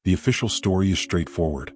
The official story is straightforward.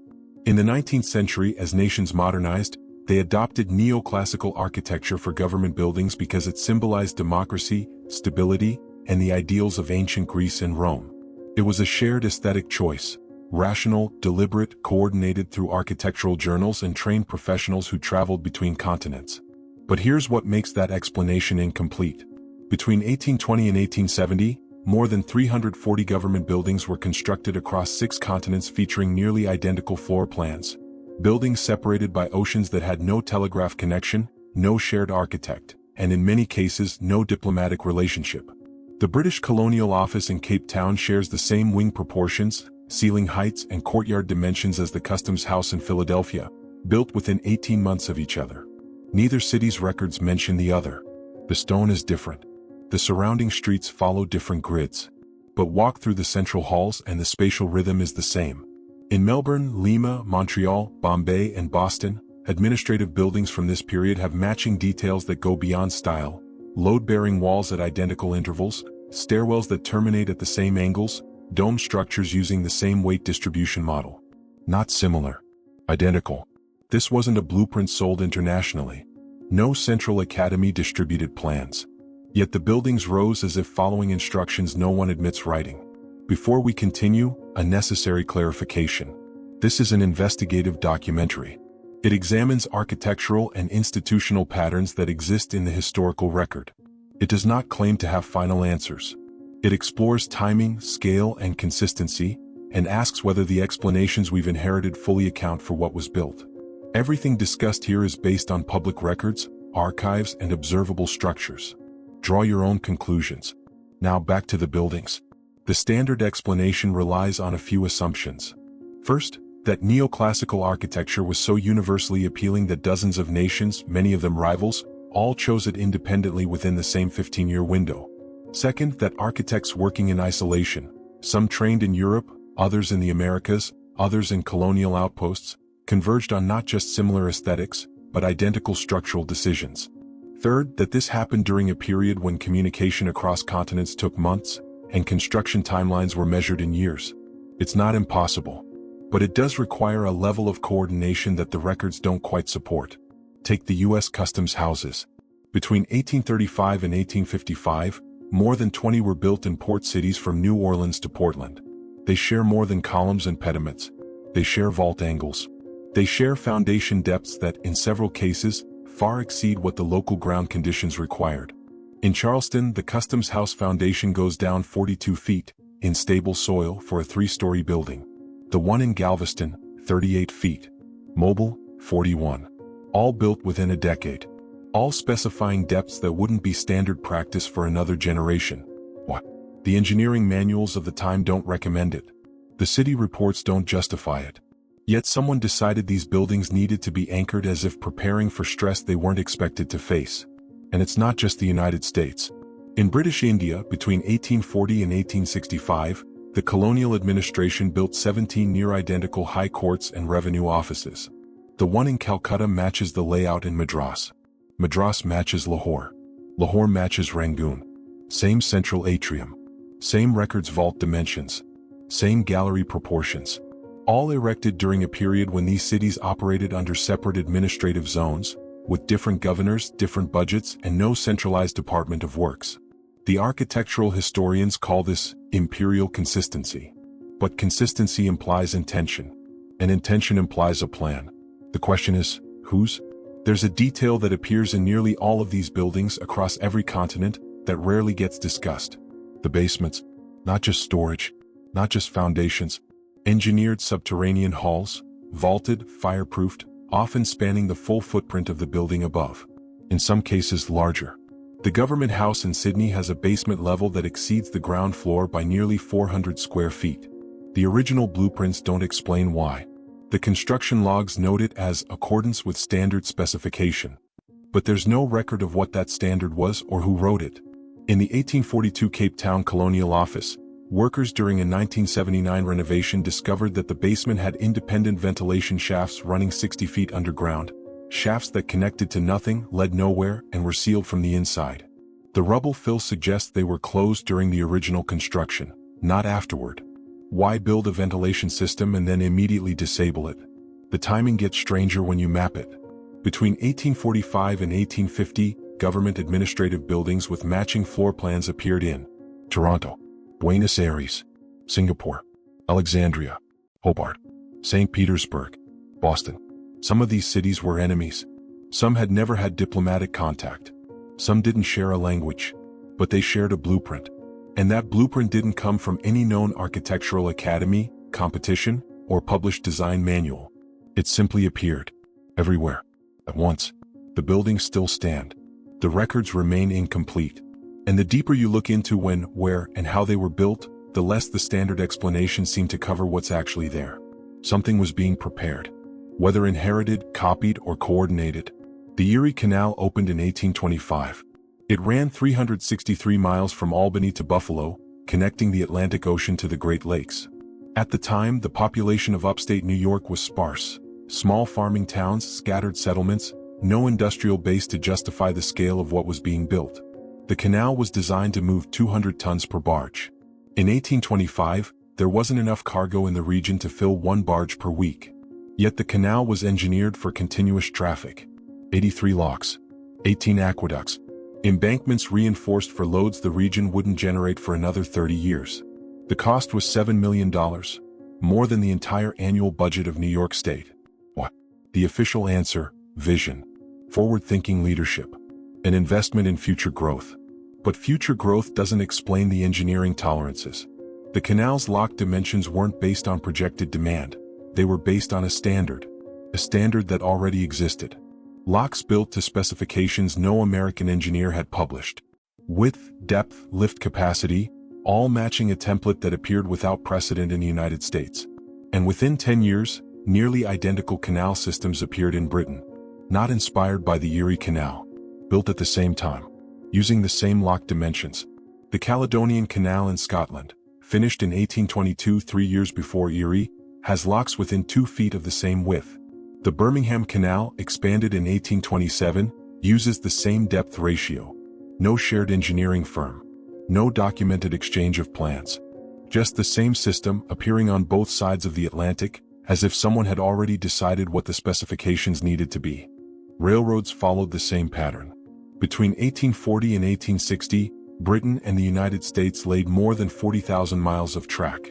In the 19th century, as nations modernized, they adopted neoclassical architecture for government buildings because it symbolized democracy, stability, and the ideals of ancient Greece and Rome. It was a shared aesthetic choice, rational, deliberate, coordinated through architectural journals and trained professionals who traveled between continents. But here's what makes that explanation incomplete. Between 1820 and 1870, more than 340 government buildings were constructed across 6 continents featuring nearly identical floor plans. Buildings separated by oceans that had no telegraph connection, no shared architect, and in many cases no diplomatic relationship. The British Colonial Office in Cape Town shares the same wing proportions, ceiling heights, and courtyard dimensions as the Customs House in Philadelphia, built within 18 months of each other. Neither city's records mention the other. The stone is different. The surrounding streets follow different grids. But walk through the central halls and the spatial rhythm is the same. In Melbourne, Lima, Montreal, Bombay, and Boston, administrative buildings from this period have matching details that go beyond style: load-bearing walls at identical intervals, stairwells that terminate at the same angles, dome structures using the same weight distribution model. Not similar. Identical. This wasn't a blueprint sold internationally. No central academy distributed plans. Yet the buildings rose as if following instructions no one admits writing. Before we continue, a necessary clarification. This is an investigative documentary. It examines architectural and institutional patterns that exist in the historical record. It does not claim to have final answers. It explores timing, scale, and consistency, and asks whether the explanations we've inherited fully account for what was built. Everything discussed here is based on public records, archives, and observable structures. Draw your own conclusions. Now back to the buildings. The standard explanation relies on a few assumptions. First, that neoclassical architecture was so universally appealing that dozens of nations, many of them rivals, all chose it independently within the same 15-year window. Second, that architects working in isolation, some trained in Europe, others in the Americas, others in colonial outposts, converged on not just similar aesthetics, but identical structural decisions. Third, that this happened during a period when communication across continents took months, and construction timelines were measured in years. It's not impossible, but it does require a level of coordination that the records don't quite support. Take the U.S. Customs houses. Between 1835 and 1855, more than 20 were built in port cities from New Orleans to Portland. They share more than columns and pediments. They share vault angles. They share foundation depths that, in several cases, far exceed what the local ground conditions required. In Charleston, the Customs House foundation goes down 42 feet, in stable soil, for a 3-story building. The one in Galveston, 38 feet. Mobile, 41. All built within a decade. All specifying depths that wouldn't be standard practice for another generation. What? The engineering manuals of the time don't recommend it. The city reports don't justify it. Yet someone decided these buildings needed to be anchored as if preparing for stress they weren't expected to face. And it's not just the United States. In British India, between 1840 and 1865, the colonial administration built 17 near-identical high courts and revenue offices. The one in Calcutta matches the layout in Madras. Madras matches Lahore. Lahore matches Rangoon. Same central atrium. Same records vault dimensions. Same gallery proportions. All erected during a period when these cities operated under separate administrative zones, with different governors, different budgets, and no centralized department of works. The architectural historians call this imperial consistency. But consistency implies intention, and intention implies a plan. The question is, whose? There's a detail that appears in nearly all of these buildings across every continent that rarely gets discussed. The basements. Not just storage, not just foundations. Engineered subterranean halls, vaulted, fireproofed, often spanning the full footprint of the building above. In some cases larger. The government house in Sydney has a basement level that exceeds the ground floor by nearly 400 square feet. The original blueprints don't explain why. The construction logs note it as accordance with standard specification. But there's no record of what that standard was or who wrote it. In the 1842 Cape Town Colonial Office, workers during a 1979 renovation discovered that the basement had independent ventilation shafts running 60 feet underground, shafts that connected to nothing, led nowhere, and were sealed from the inside. The rubble fill suggests they were closed during the original construction, not afterward. Why build a ventilation system and then immediately disable it? The timing gets stranger when you map it. Between 1845 and 1850, government administrative buildings with matching floor plans appeared in Toronto, Buenos Aires, Singapore, Alexandria, Hobart, St. Petersburg, Boston. Some of these cities were enemies. Some had never had diplomatic contact. Some didn't share a language, but they shared a blueprint. And that blueprint didn't come from any known architectural academy, competition, or published design manual. It simply appeared everywhere at once. The buildings still stand. The records remain incomplete. And the deeper you look into when, where, and how they were built, the less the standard explanations seem to cover what's actually there. Something was being prepared. Whether inherited, copied, or coordinated. The Erie Canal opened in 1825. It ran 363 miles from Albany to Buffalo, connecting the Atlantic Ocean to the Great Lakes. At the time, the population of upstate New York was sparse. Small farming towns, scattered settlements, no industrial base to justify the scale of what was being built. The canal was designed to move 200 tons per barge. In 1825, there wasn't enough cargo in the region to fill one barge per week. Yet the canal was engineered for continuous traffic. 83 locks, 18 aqueducts, embankments reinforced for loads the region wouldn't generate for another 30 years. The cost was $7 million, more than the entire annual budget of New York State. What? The official answer: vision, forward-thinking leadership, an investment in future growth. But future growth doesn't explain the engineering tolerances. The canal's lock dimensions weren't based on projected demand. They were based on a standard that already existed. Locks built to specifications no American engineer had published. Width, depth, lift capacity, all matching a template that appeared without precedent in the United States. And within 10 years, nearly identical canal systems appeared in Britain, not inspired by the Erie Canal, built at the same time, using the same lock dimensions. The Caledonian Canal in Scotland, finished in 1822, 3 years before Erie, has locks within 2 feet of the same width. The Birmingham Canal, expanded in 1827, uses the same depth ratio. No shared engineering firm. No documented exchange of plans. Just the same system appearing on both sides of the Atlantic, as if someone had already decided what the specifications needed to be. Railroads followed the same pattern. Between 1840 and 1860, Britain and the United States laid more than 40,000 miles of track.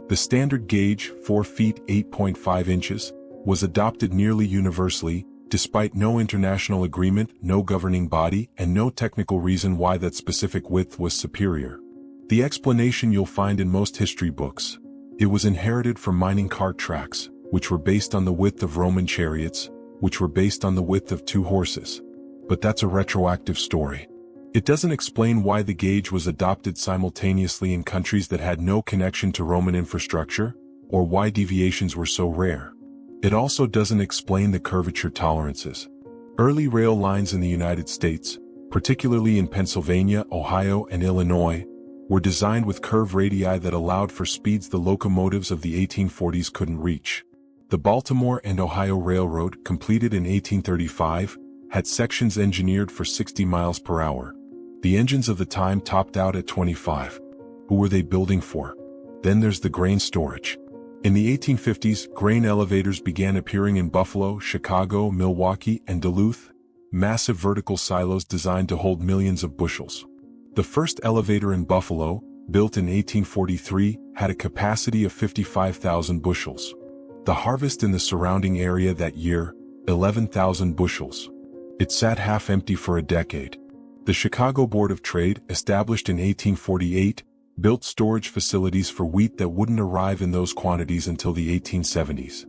The standard gauge, 4 feet 8.5 inches, was adopted nearly universally, despite no international agreement, no governing body, and no technical reason why that specific width was superior. The explanation you'll find in most history books. It was inherited from mining cart tracks, which were based on the width of Roman chariots, which were based on the width of 2 horses. But that's a retroactive story. It doesn't explain why the gauge was adopted simultaneously in countries that had no connection to Roman infrastructure, or why deviations were so rare. It also doesn't explain the curvature tolerances. Early rail lines in the United States, particularly in Pennsylvania, Ohio, and Illinois, were designed with curve radii that allowed for speeds the locomotives of the 1840s couldn't reach. The Baltimore and Ohio Railroad, completed in 1835, had sections engineered for 60 miles per hour. The engines of the time topped out at 25. Who were they building for? Then there's the grain storage. In the 1850s, grain elevators began appearing in Buffalo, Chicago, Milwaukee, and Duluth, massive vertical silos designed to hold millions of bushels. The first elevator in Buffalo, built in 1843, had a capacity of 55,000 bushels. The harvest in the surrounding area that year, 11,000 bushels. It sat half empty for a decade. The Chicago Board of Trade, established in 1848, built storage facilities for wheat that wouldn't arrive in those quantities until the 1870s.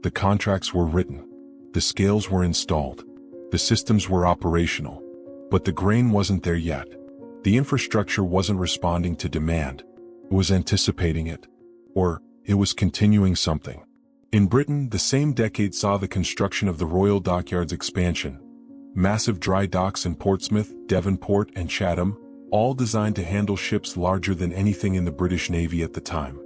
The contracts were written. The scales were installed. The systems were operational. But the grain wasn't there yet. The infrastructure wasn't responding to demand. It was anticipating it. Or, it was continuing something. In Britain, the same decade saw the construction of the Royal Dockyards expansion. Massive dry docks in Portsmouth, Devonport, and Chatham, all designed to handle ships larger than anything in the British Navy at the time.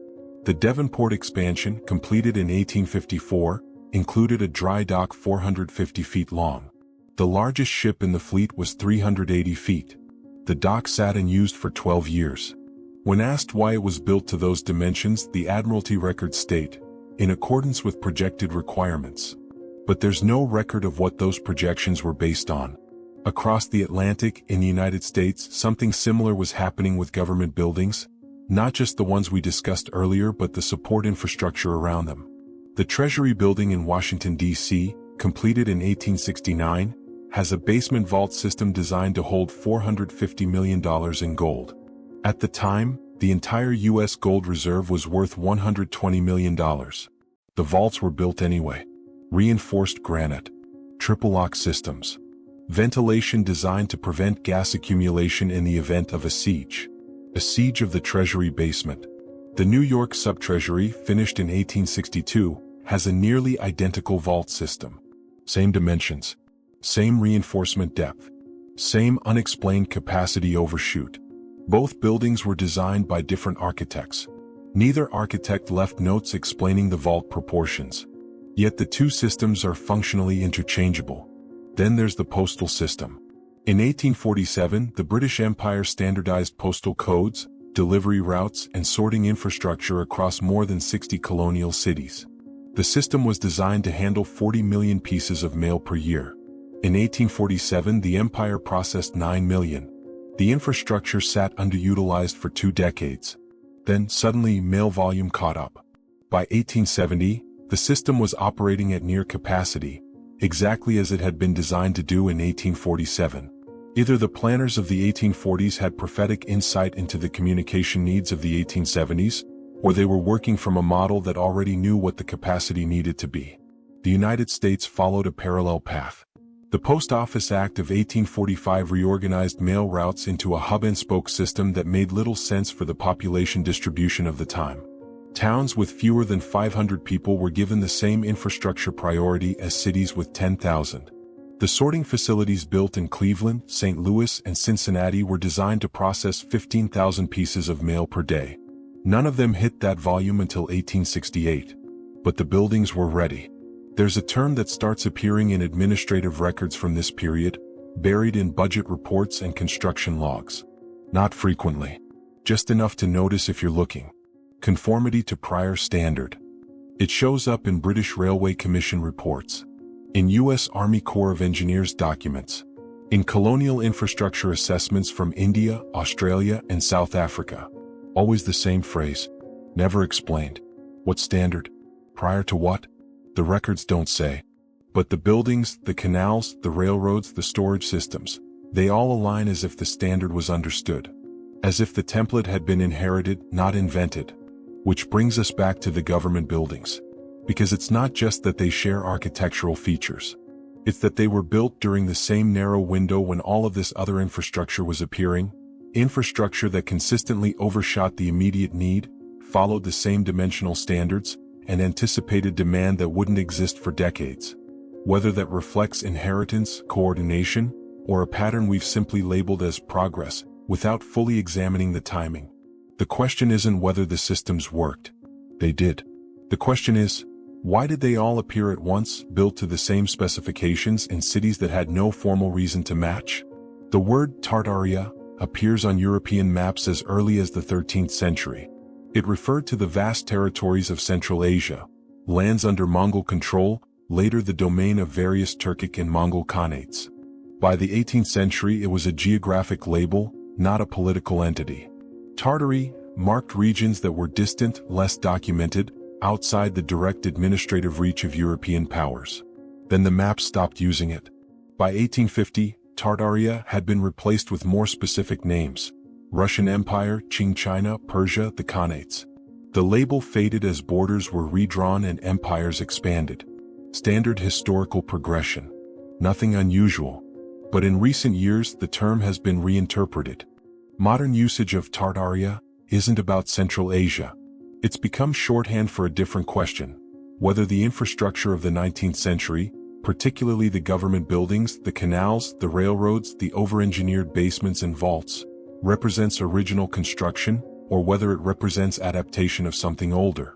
The Devonport expansion, completed in 1854, included a dry dock 450 feet long. The largest ship in the fleet was 380 feet. The dock sat unused for 12 years. When asked why it was built to those dimensions, the Admiralty records state, in accordance with projected requirements. But there's no record of what those projections were based on. Across the Atlantic, in the United States, something similar was happening with government buildings, not just the ones we discussed earlier but the support infrastructure around them. The Treasury Building in Washington, D.C., completed in 1869, has a basement vault system designed to hold $450 million in gold. At the time, the entire U.S. gold reserve was worth $120 million. The vaults were built anyway. Reinforced granite, triple lock systems, ventilation designed to prevent gas accumulation in the event of a siege of the Treasury basement. The New York Sub-Treasury, finished in 1862, has a nearly identical vault system. Same dimensions, same reinforcement depth, same unexplained capacity overshoot. Both buildings were designed by different architects. Neither architect left notes explaining the vault proportions. Yet the two systems are functionally interchangeable. Then there's the postal system. In 1847, the British Empire standardized postal codes, delivery routes, and sorting infrastructure across more than 60 colonial cities. The system was designed to handle 40 million pieces of mail per year. In 1847, the empire processed 9 million. The infrastructure sat underutilized for 2 decades. Then, suddenly, mail volume caught up. By 1870, the system was operating at near capacity, exactly as it had been designed to do in 1847. Either the planners of the 1840s had prophetic insight into the communication needs of the 1870s, or they were working from a model that already knew what the capacity needed to be. The United States followed a parallel path. The Post Office Act of 1845 reorganized mail routes into a hub-and-spoke system that made little sense for the population distribution of the time. Towns with fewer than 500 people were given the same infrastructure priority as cities with 10,000. The sorting facilities built in Cleveland, St. Louis, and Cincinnati were designed to process 15,000 pieces of mail per day. None of them hit that volume until 1868. But the buildings were ready. There's a term that starts appearing in administrative records from this period, buried in budget reports and construction logs. Not frequently. Just enough to notice if you're looking. Conformity to prior standard. It shows up in British Railway Commission reports, in U.S. Army Corps of Engineers documents, in colonial infrastructure assessments from India, Australia, and South Africa. Always the same phrase. Never explained. What standard? Prior to what? The records don't say. But the buildings, the canals, the railroads, the storage systems, they all align as if the standard was understood. As if the template had been inherited, not invented. Which brings us back to the government buildings. Because it's not just that they share architectural features. It's that they were built during the same narrow window when all of this other infrastructure was appearing. Infrastructure that consistently overshot the immediate need, followed the same dimensional standards, and anticipated demand that wouldn't exist for decades. Whether that reflects inheritance, coordination, or a pattern we've simply labeled as progress, without fully examining the timing. The question isn't whether the systems worked. They did. The question is, why did they all appear at once, built to the same specifications in cities that had no formal reason to match? The word Tartaria appears on European maps as early as the 13th century. It referred to the vast territories of Central Asia, lands under Mongol control, later the domain of various Turkic and Mongol Khanates. By the 18th century it was a geographic label, not a political entity. Tartary marked regions that were distant, less documented, outside the direct administrative reach of European powers. Then the maps stopped using it. By 1850, Tartaria had been replaced with more specific names: Russian Empire, Qing China, Persia, the Khanates. The label faded as borders were redrawn and empires expanded. Standard historical progression. Nothing unusual. But in recent years the term has been reinterpreted. Modern usage of Tartaria isn't about Central Asia. It's become shorthand for a different question: whether the infrastructure of the 19th century, particularly the government buildings, the canals, the railroads, the over-engineered basements and vaults, represents original construction, or whether it represents adaptation of something older.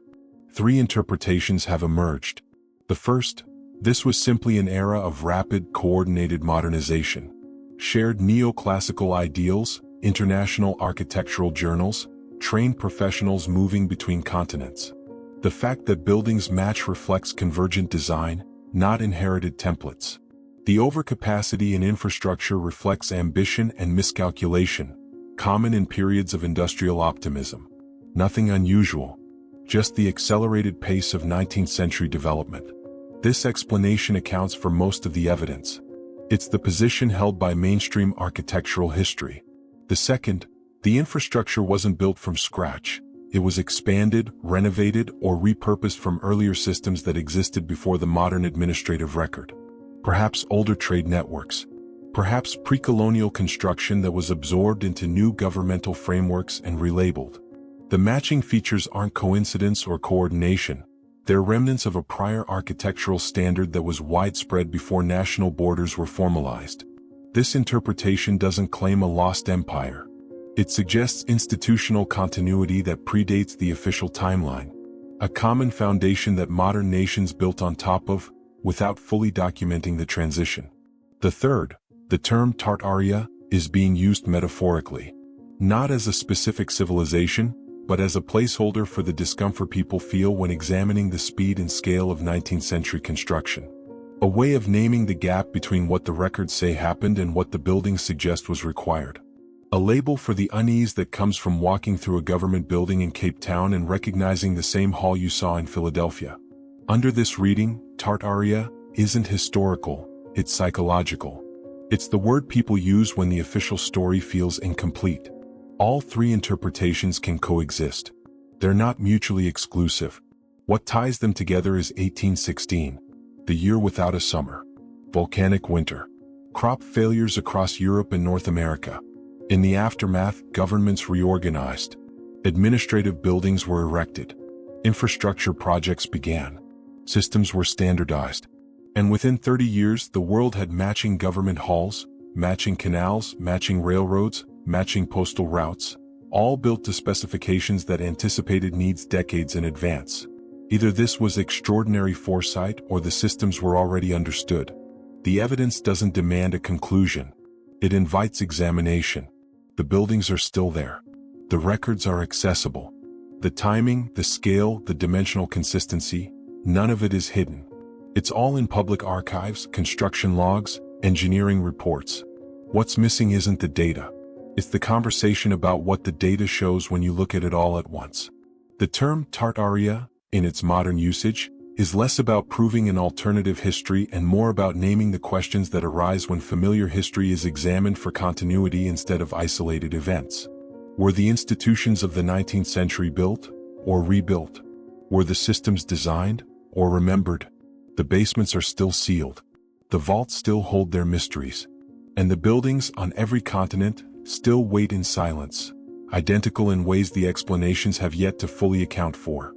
3 interpretations have emerged. The first: this was simply an era of rapid, coordinated modernization. Shared neoclassical ideals, international architectural journals, trained professionals moving between continents. The fact that buildings match reflects convergent design, not inherited templates. The overcapacity in infrastructure reflects ambition and miscalculation, common in periods of industrial optimism. Nothing unusual, just the accelerated pace of 19th century development. This explanation accounts for most of the evidence. It's the position held by mainstream architectural history. The second, the infrastructure wasn't built from scratch. It was expanded, renovated, or repurposed from earlier systems that existed before the modern administrative record. Perhaps older trade networks. Perhaps pre-colonial construction that was absorbed into new governmental frameworks and relabeled. The matching features aren't coincidence or coordination. They're remnants of a prior architectural standard that was widespread before national borders were formalized. This interpretation doesn't claim a lost empire. It suggests institutional continuity that predates the official timeline, a common foundation that modern nations built on top of, without fully documenting the transition. The third, the term Tartaria, is being used metaphorically, not as a specific civilization, but as a placeholder for the discomfort people feel when examining the speed and scale of 19th century construction. A way of naming the gap between what the records say happened and what the buildings suggest was required. A label for the unease that comes from walking through a government building in Cape Town and recognizing the same hall you saw in Philadelphia. Under this reading, Tartaria isn't historical, it's psychological. It's the word people use when the official story feels incomplete. All three interpretations can coexist. They're not mutually exclusive. What ties them together is 1816, the year without a summer. Volcanic winter. Crop failures across Europe and North America. In the aftermath, governments reorganized. Administrative buildings were erected. Infrastructure projects began. Systems were standardized. And within 30 years, the world had matching government halls, matching canals, matching railroads, matching postal routes, all built to specifications that anticipated needs decades in advance. Either this was extraordinary foresight or the systems were already understood. The evidence doesn't demand a conclusion. It invites examination. The buildings are still there. The records are accessible. The timing, the scale, the dimensional consistency, none of it is hidden. It's all in public archives, construction logs, engineering reports. What's missing isn't the data. It's the conversation about what the data shows when you look at it all at once. The term Tartaria, in its modern usage, is less about proving an alternative history and more about naming the questions that arise when familiar history is examined for continuity instead of isolated events. Were the institutions of the 19th century built or rebuilt? Were the systems designed or remembered? The basements are still sealed. The vaults still hold their mysteries. And the buildings on every continent still wait in silence, identical in ways the explanations have yet to fully account for.